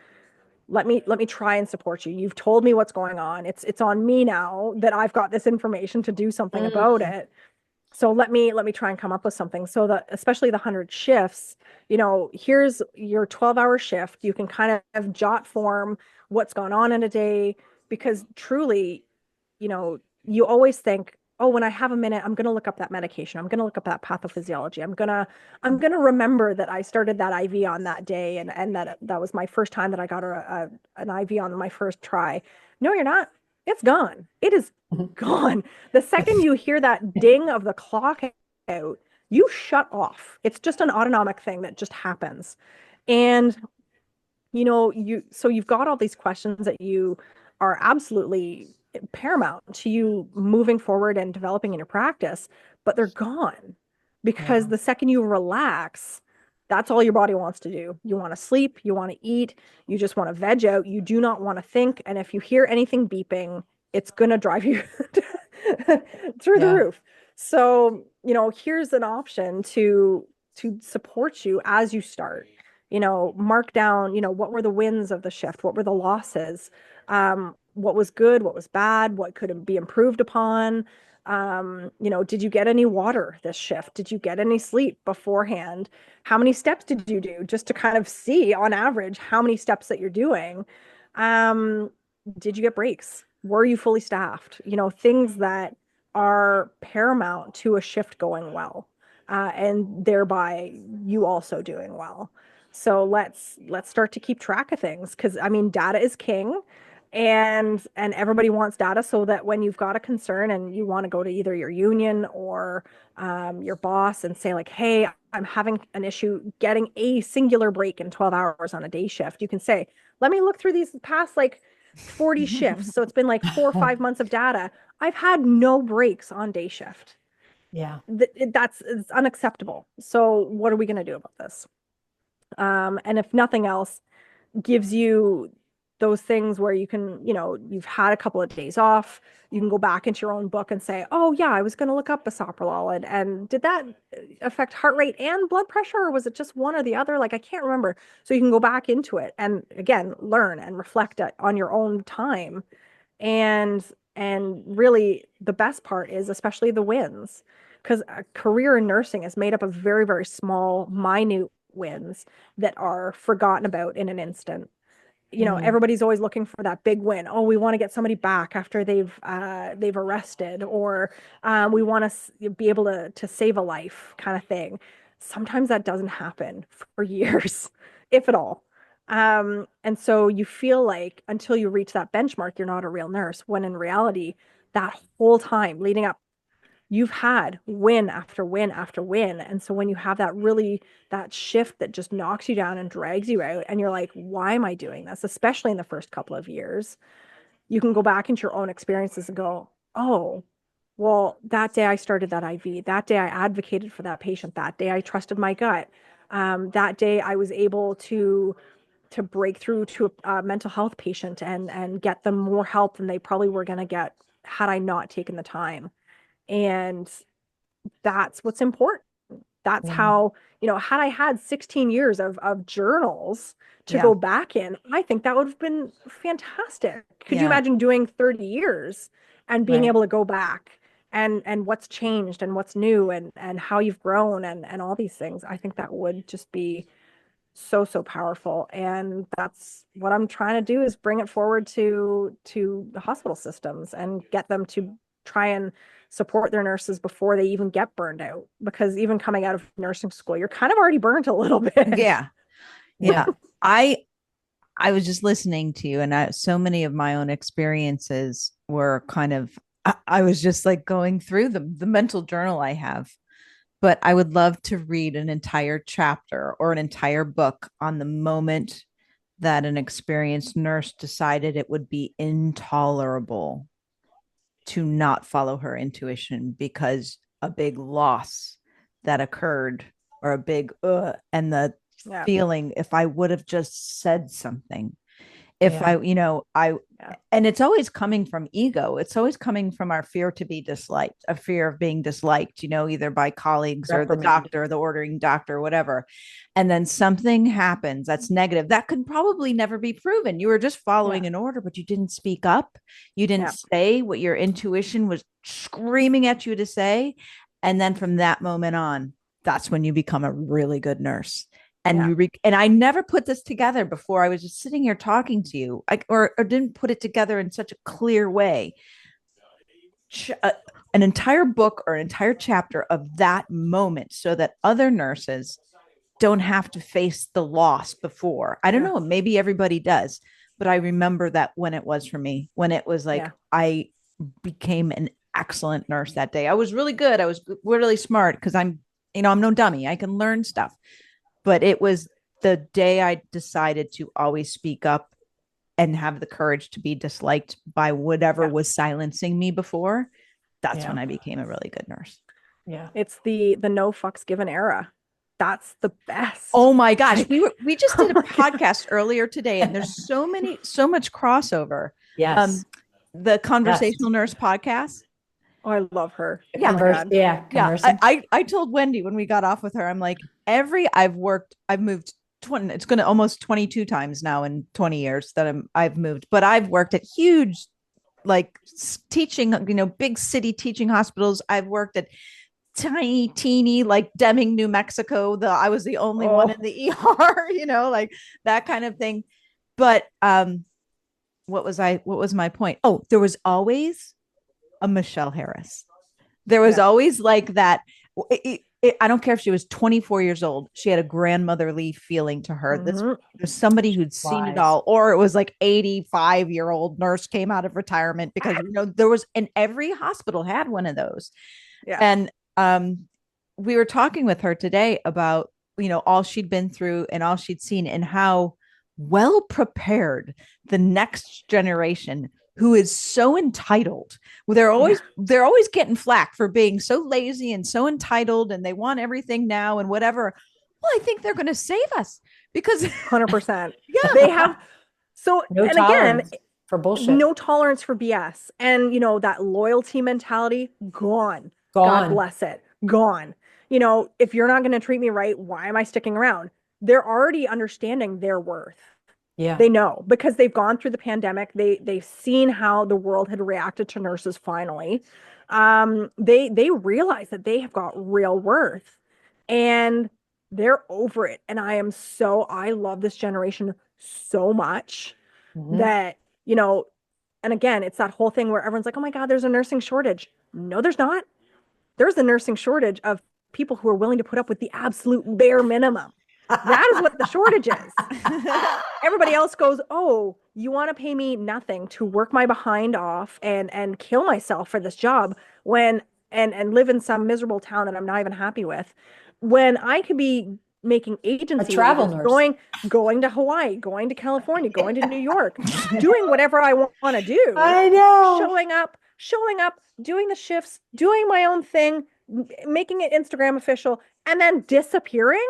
let me try and support you. You've told me what's going on. It's on me now that I've got this information to do something about it. So let me try and come up with something. So that, especially the 100 shifts, here's your 12-hour shift. You can kind of jot form what's gone on in a day, because truly, you always think, oh, when I have a minute, I'm going to look up that medication. I'm going to look up that pathophysiology. I'm going to remember that I started that IV on that day and that was my first time that I got an IV on my first try. No, you're not. It's gone. It is gone. The second you hear that ding of the clock out, you shut off. It's just an autonomic thing that just happens. And so you've got all these questions that you are absolutely paramount to you moving forward and developing in your practice, but they're gone because the second you relax, that's all your body wants to do. You want to sleep, you want to eat, you just want to veg out, you do not want to think. And if you hear anything beeping, it's going to drive you through the roof. So, here's an option to support you as you start. Mark down, what were the wins of the shift? What were the losses? What was good? What was bad? What could be improved upon? Did you get any water this shift? Did you get any sleep beforehand? How many steps did you do, just to kind of see on average how many steps that you're doing? Did you get breaks? Were you fully staffed? Things that are paramount to a shift going well, and thereby you also doing well. So let's start to keep track of things, because I mean, data is king, and everybody wants data, so that when you've got a concern and you want to go to either your union or your boss and say like, hey, I'm having an issue getting a singular break in 12 hours on a day shift, you can say, let me look through these past like 40 shifts. So it's been like 4 or 5 months of data. I've had no breaks on day shift. Yeah. It's unacceptable. So what are we going to do about this? And if nothing else, gives you those things where you can, you've had a couple of days off, you can go back into your own book and say, oh yeah, I was going to look up bisoprolol, and did that affect heart rate and blood pressure, or was it just one or the other? Like, I can't remember. So you can go back into it and again, learn and reflect on your own time. And really the best part is especially the wins, because a career in nursing is made up of very, very small, minute wins that are forgotten about in an instant. Everybody's always looking for that big win. Oh, we want to get somebody back after they've arrested, or we want to be able to save a life, kind of thing. Sometimes that doesn't happen for years, if at all. And so you feel like until you reach that benchmark, you're not a real nurse, when in reality, that whole time leading up, you've had win after win after win. And so when you have that shift that just knocks you down and drags you out, and you're like, why am I doing this? Especially in the first couple of years, you can go back into your own experiences and go, oh, well, that day I started that IV, that day I advocated for that patient, that day I trusted my gut. That day I was able to break through to a mental health patient and get them more help than they probably were going to get had I not taken the time. And that's what's important. That's how, had I had 16 years of journals to go back in, I think that would have been fantastic. Could you imagine doing 30 years and being able to go back and what's changed and what's new and how you've grown and all these things? I think that would just be so, so powerful. And that's what I'm trying to do, is bring it forward to the hospital systems and get them to try and support their nurses before they even get burned out. Because even coming out of nursing school, you're kind of already burnt a little bit. Yeah. I was just listening to you, and so many of my own experiences were kind of, I was just like going through the mental journal I have. But I would love to read an entire chapter or an entire book on the moment that an experienced nurse decided it would be intolerable to not follow her intuition because a big loss that occurred, or a big and the feeling, if I would have just said something, if I and it's always coming from ego. It's always coming from our fear to be disliked, a fear of being disliked, either by colleagues or the doctor, the ordering doctor, whatever. And then something happens that's negative that could probably never be proven. You were just following an order, but you didn't speak up. You didn't say what your intuition was screaming at you to say. And then from that moment on, that's when you become a really good nurse. And and I never put this together before. I was just sitting here talking to you, or didn't put it together in such a clear way. An entire book or an entire chapter of that moment, so that other nurses don't have to face the loss before. I don't know, maybe everybody does, but I remember that when it was for me, when it was like, I became an excellent nurse that day. I was really good. I was really smart because I'm no dummy. I can learn stuff. But it was the day I decided to always speak up and have the courage to be disliked by whatever was silencing me before. That's when I became a really good nurse. Yeah. It's the no fucks given era. That's the best. Oh my gosh. We just did a podcast earlier today, and there's so much crossover. Yes. The Conversational Nurse podcast. Oh, I love her. I told Wendy when we got off with her, I'm like, I've moved 20, it's going to almost 22 times now in 20 years that I've moved, but I've worked at huge, like teaching, big city teaching hospitals. I've worked at teeny, like Deming, New Mexico. I was the only one in the ER, like that kind of thing. But, what was my point? Oh, there was always a Michelle Harris. There was always like that. I don't care if she was 24 years old. She had a grandmotherly feeling to her. This was somebody who'd seen it all, or it was like 85-year-old nurse came out of retirement, because there was, and every hospital had one of those. Yeah. And we were talking with her today about all she'd been through and all she'd seen, and how well prepared the next generation, who is so entitled. They're always getting flack for being so lazy and so entitled, and they want everything now and whatever. Well, I think they're going to save us, because 100%. Yeah. They have So, No and again, tolerance for bullshit. no tolerance for BS. And, that loyalty mentality, gone. God Gone. bless it. Gone. If you're not going to treat me right, why am I sticking around? They're already understanding their worth. Yeah. They know because they've gone through the pandemic. They've seen how the world had reacted to nurses finally. They realize that they have got real worth and they're over it. And I love this generation so much that, and again, it's that whole thing where everyone's like, oh my God, there's a nursing shortage. No, there's not. There's a nursing shortage of people who are willing to put up with the absolute bare minimum. That is what the shortage is. Everybody else goes, oh, you want to pay me nothing to work my behind off and kill myself for this job and live in some miserable town that I'm not even happy with, when I could be making agency travel wages, nurse. going to Hawaii, going to California, going to New York, doing whatever I want to do. I know. Showing up, doing the shifts, doing my own thing, making it Instagram official, and then disappearing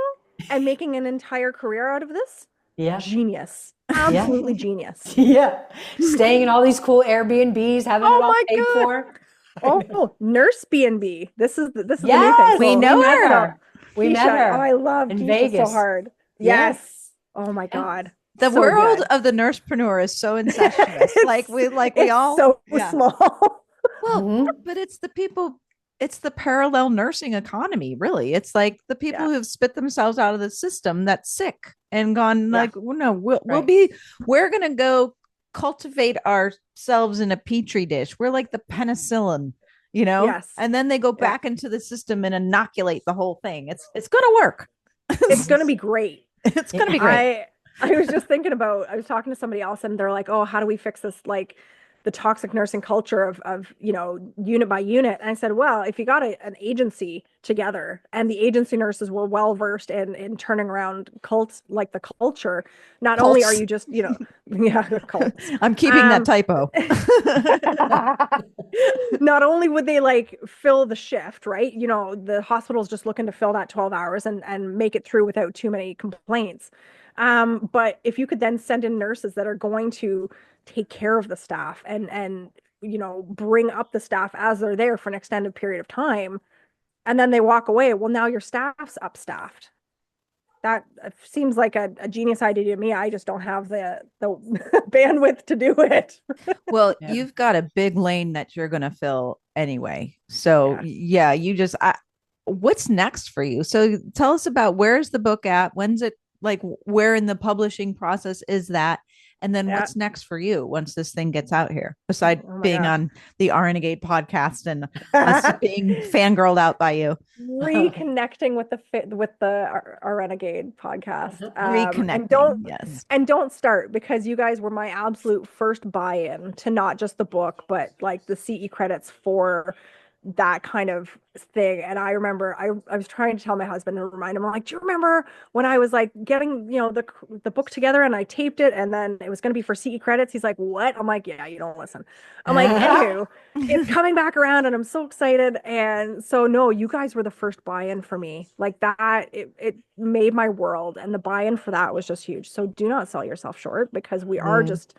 and making an entire career out of this. Yeah. Genius. Absolutely genius. Yeah. Staying in all these cool Airbnbs, having it all paid for. Oh, Nurse B&B. This is the new thing. Yes, We know met her. We met her. Oh, I love in Keisha Vegas. so hard. Yeah. Yes. Oh my God. The So world good. of the nursepreneur is so incestuous. we all so yeah. small. Well, but it's the people, it's the parallel nursing economy, really. It's like the people who've spit themselves out of the system that's sick and gone like, well, no, we're going to go cultivate ourselves in a petri dish. We're like the penicillin, Yes. and then they go back into the system and inoculate the whole thing. It's going to work. It's going to be great. It's going to be great. I was just thinking about, I was talking to somebody else and they're like, oh, how do we fix this? Like the toxic nursing culture of unit by unit. And I said, well, if you got an agency together and the agency nurses were well versed in turning around cults, like the culture, not only are you just, cults. I'm keeping that typo. Not only would they like fill the shift, right? The hospital's just looking to fill that 12 hours and make it through without too many complaints. But if you could then send in nurses that are going to take care of the staff and bring up the staff as they're there for an extended period of time, and then they walk away, well, now your staff's upstaffed. That seems like a genius idea to me. I just don't have the bandwidth to do it. Well, you've got a big lane that you're going to fill anyway. So what's next for you? So tell us about, where's the book at? When's it, like, where in the publishing process is that? And then what's next for you once this thing gets out here, besides being on the RNegade podcast and us being fangirled out by you? Reconnecting with the RNegade podcast. Reconnecting. And don't start, because you guys were my absolute first buy-in to not just the book, but like the CE credits for that kind of thing. And I remember I was trying to tell my husband and remind him, I'm like, do you remember when I was like getting, the book together and I taped it and then it was going to be for CE credits? He's like, what? I'm like, yeah, you don't listen. I'm like, anywho, it's coming back around and I'm so excited. And so, no, you guys were the first buy-in for me. Like that, it made my world. And the buy-in for that was just huge. So do not sell yourself short, because we are just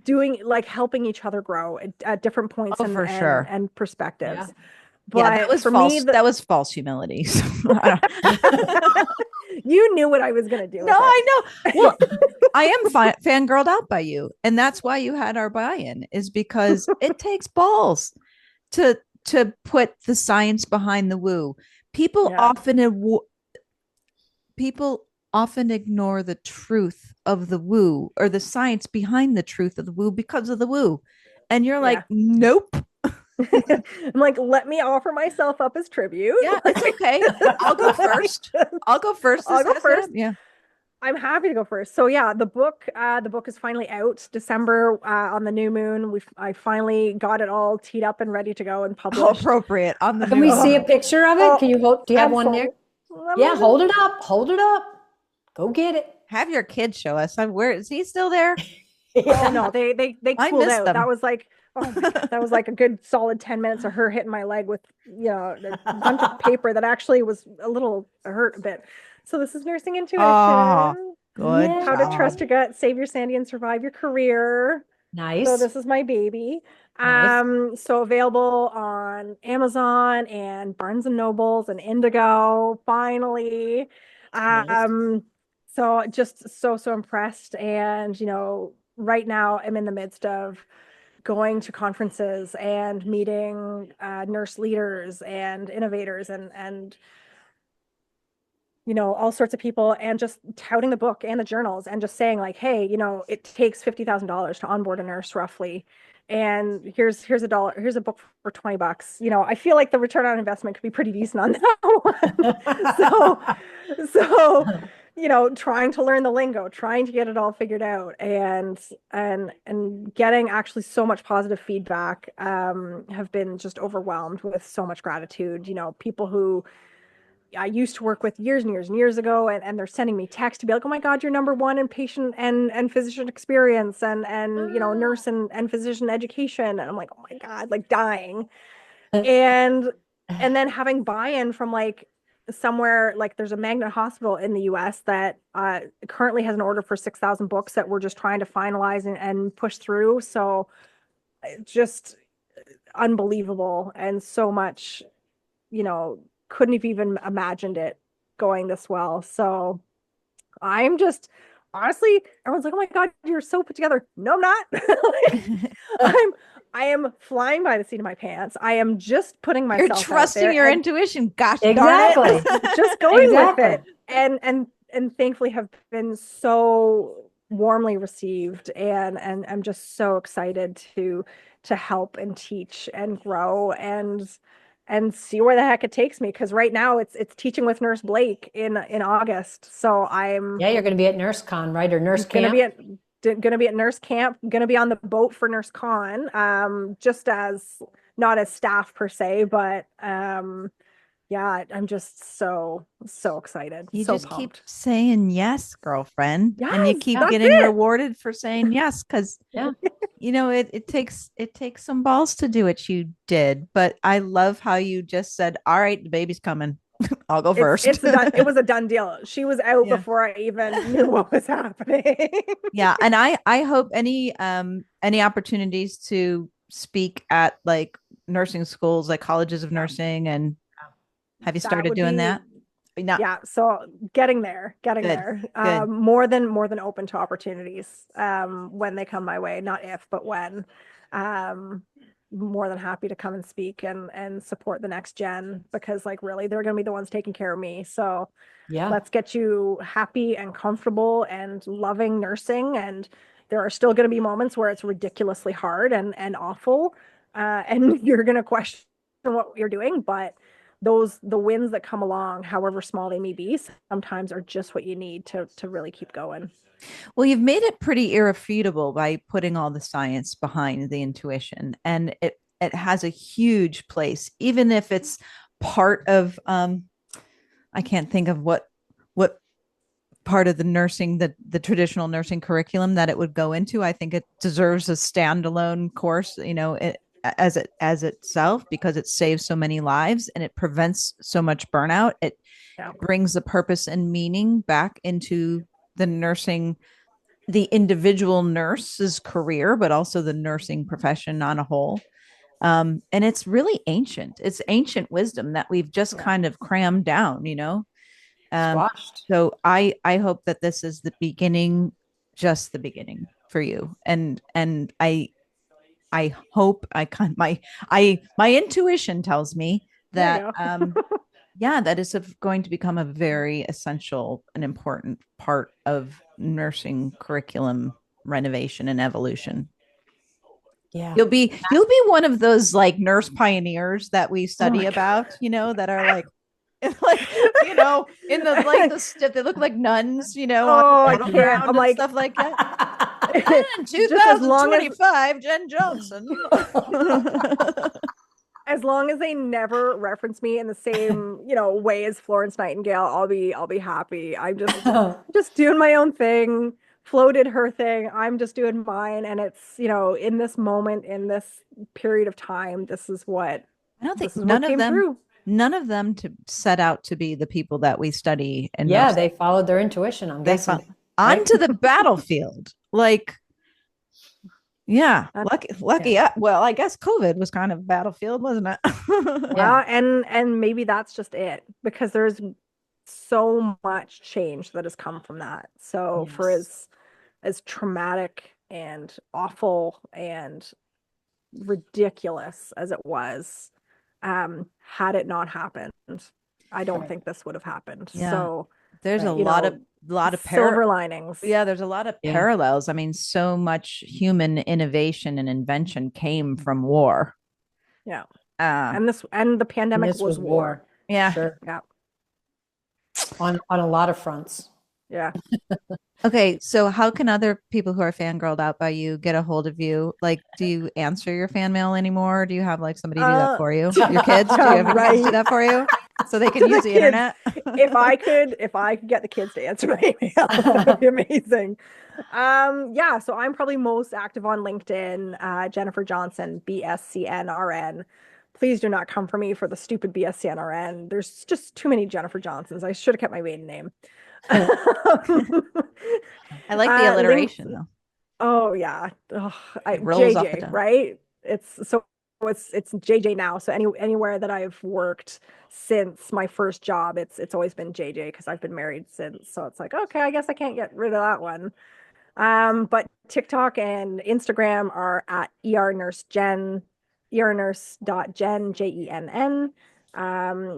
doing, like, helping each other grow at different points and perspectives. Yeah. But that was false. That was false humility. So, you knew what I was going to do. No, I know. Well, I am fangirled out by you. And that's why you had our buy-in, is because it takes balls to put the science behind the woo. People often ignore the truth of the woo, or the science behind the truth of the woo, because of the woo. And you're like, nope. I'm like, let me offer myself up as tribute. Yeah, it's okay. I'll go first. I'll go first. Yeah. I'm happy to go first. So yeah, the book is finally out December on the new moon. I finally got it all teed up and ready to go and published. How appropriate on the Can we see a picture of it? Can you hold? Do you have one, Nick? Yeah, hold it up. Hold it up. Go get it. Have your kids show us. Where is he still there? Oh no, they cooled out. That was like, oh my God, that was like a good solid 10 minutes of her hitting my leg with a bunch of paper that actually was a little hurt a bit. So this is Nursing Intuition. Good Yeah. How to job. Trust Your Gut, Save Your Sanity, and Survive Your Career. Nice. So this is my baby. Nice. So available on Amazon and Barnes and Nobles and Indigo, finally. Nice. So just so impressed. And, right now I'm in the midst of going to conferences and meeting nurse leaders and innovators and all sorts of people, and just touting the book and the journals and just saying like, hey, it takes $50,000 to onboard a nurse roughly. And here's a book for $20. I feel like the return on investment could be pretty decent on that one. So, trying to learn the lingo, trying to get it all figured out, and getting actually so much positive feedback, have been just overwhelmed with so much gratitude. People who I used to work with years and years and years ago, and they're sending me text to be like, oh my God, you're number one in patient and physician experience and nurse and physician education. And I'm like, oh my God, like dying. And then having buy-in from like somewhere, like there's a magnet hospital in the US that currently has an order for 6,000 books that we're just trying to finalize and push through. So just unbelievable, and so much, couldn't have even imagined it going this well. So I'm just, honestly, everyone's like, oh my God, you're so put together. No, I'm not. I am flying by the seat of my pants. I am just putting myself You're trusting your intuition. Gosh, Exactly. darn it. just going Exactly. with it. And thankfully have been so warmly received, and I'm just so excited to help and teach and grow and see where the heck it takes me, because right now it's teaching with Nurse Blake in August. So I'm Yeah, you're going to be at NurseCon, right? Or Nurse gonna Camp? gonna be at Nurse Camp, gonna be on the boat for Nurse Con, just as not as staff per se, but yeah, I'm just so excited. You so just pumped. keep saying yes, girlfriend. And you Yes, keep that's getting it. rewarded for saying yes. Cause Yeah. it takes some balls to do what you did. But I love how you just said, all right, the baby's coming. I'll go first. It was a done deal. She was out Yeah. before I even knew what was happening. Yeah. And I hope any opportunities to speak at like nursing schools, like colleges of nursing, and have you That started would doing be- that? No. Yeah, so getting there. Good. More than open to opportunities, when they come my way, not if, but when. More than happy to come and speak and support the next gen, because like really they're going to be the ones taking care of me. So Yeah. let's get you happy and comfortable and loving nursing. And there are still going to be moments where it's ridiculously hard and awful, and you're going to question what you're doing, but the wins that come along, however small they may be, sometimes are just what you need to really keep going. Well, you've made it pretty irrefutable by putting all the science behind the intuition, and it has a huge place, even if it's part of I can't think of what part of the nursing, the traditional nursing curriculum that it would go into. I think it deserves a standalone course, as itself, because it saves so many lives and it prevents so much burnout. It brings the purpose and meaning back into the nursing, the individual nurse's career, but also the nursing profession on a whole. And it's really ancient. It's ancient wisdom that we've just kind of crammed down, Squashed. So I hope that this is the beginning, just the beginning for you. And I hope my intuition tells me that that is going to become a very essential and important part of nursing curriculum renovation and evolution. Yeah. You'll be one of those like nurse pioneers that we study about, that are like in the like they look like nuns, I can't. I'm like stuff like that. just as long as 2025, Jen Johnson. as long as they never reference me in the same, way as Florence Nightingale, I'll be happy. I'm just doing my own thing. Flo did her thing. I'm just doing mine. And it's, in this moment, in this period of time, this is what I don't think this is what came through. None of them to set out to be the people that we study. And Yeah, they followed their intuition, I'm guessing. onto the battlefield. Like, yeah, lucky. Well, I guess COVID was kind of battlefield, wasn't it? Well, and maybe that's just it, because there's so much change that has come from that. So for as traumatic and awful and ridiculous as it was, had it not happened, I don't think this would have happened. Yeah. So there's a you lot know, of silver linings. Yeah, there's a lot of parallels. I mean, so much human innovation and invention came from war. Yeah. And the pandemic was war. Yeah. Sure. Yeah. On a lot of fronts. Yeah. Okay, so how can other people who are fangirled out by you get a hold of you? Like, do you answer your fan mail anymore? Do you have like somebody do that for you? Your kids? Do you have your kids do that for you? So they can use the internet? If I could get the kids to answer my email, that would be amazing. Yeah, so I'm probably most active on LinkedIn, Jennifer Johnson, BSCNRN. Please do not come for me for the stupid BSCNRN. There's just too many Jennifer Johnsons. I should have kept my maiden name. I like the alliteration though. Oh yeah. JJ, right? It's JJ now. So anywhere that I've worked since my first job, it's always been JJ, because I've been married since. So it's like, okay, I guess I can't get rid of that one. But TikTok and Instagram are at ernursejen, ernurse.jen, JENN.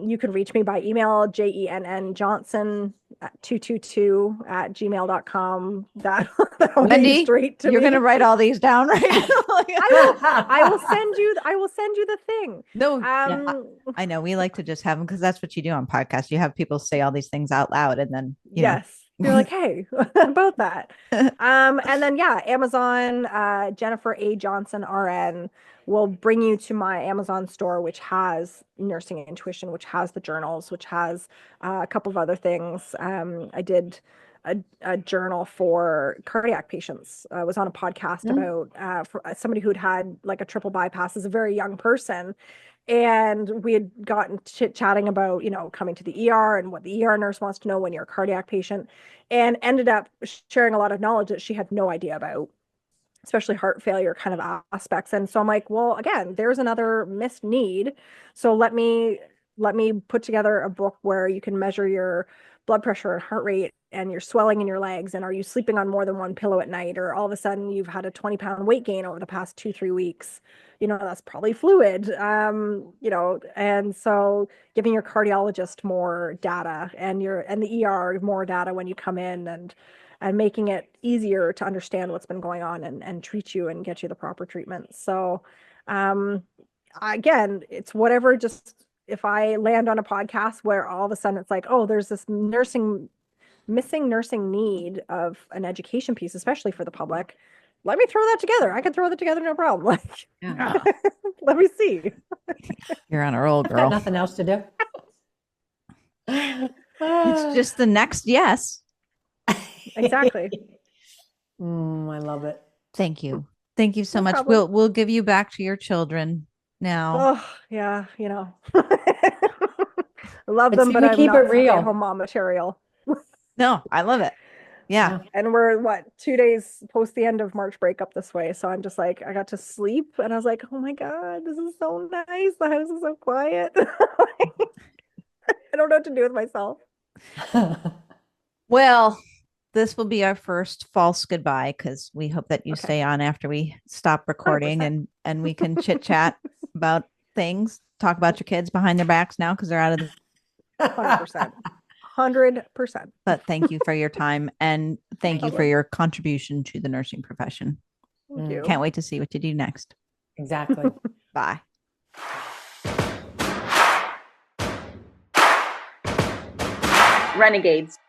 You can reach me by email, jennjohnson at 222@gmail.com. That'll Wendy, straight to you're me. going to write all these down, right? I will send you the thing. No, I know we like to just have them because that's what you do on podcasts. You have people say all these things out loud, and then you're like, hey, about that. And then Amazon, Jennifer A. Johnson RN will bring you to my Amazon store, which has Nursing Intuition, which has the journals, which has a couple of other things. I did a journal for cardiac patients. I was on a podcast about for somebody who'd had like a triple bypass as a very young person. And we had gotten chit-chatting about, coming to the ER and what the ER nurse wants to know when you're a cardiac patient, and ended up sharing a lot of knowledge that she had no idea about, especially heart failure kind of aspects. And so I'm like, well, again, there's another missed need. So let me put together a book where you can measure your blood pressure and heart rate and your swelling in your legs. And are you sleeping on more than one pillow at night? Or all of a sudden you've had a 20-pound weight gain over the past 2-3 weeks. That's probably fluid, and so giving your cardiologist more data and the ER more data when you come in, and making it easier to understand what's been going on and treat you and get you the proper treatment. So, again, it's whatever, just if I land on a podcast where all of a sudden it's like, oh, there's this missing nursing need of an education piece, especially for the public. Let me throw that together. I can throw that together, no problem. Like, let me see. You're on a roll, girl. Got nothing else to do. It's just the next yes. Exactly. I love it. Thank you. Thank you so much. Problem. We'll give you back to your children now. Oh yeah, I love them, but I'm keep not it real. Home mom material. No, I love it. Yeah. And we're 2 days post the end of March break up this way. So I'm just like, I got to sleep and I was like, oh my God, this is so nice. The house is so quiet. I don't know what to do with myself. Well, this will be our first false goodbye, because we hope that you stay on after we stop recording and we can chit chat about things, talk about your kids behind their backs now because they're out of the 100%. 100%. But thank you for your time, and thank you for your contribution to the nursing profession. Thank you. Can't wait to see what you do next. Exactly. Bye. Renegades.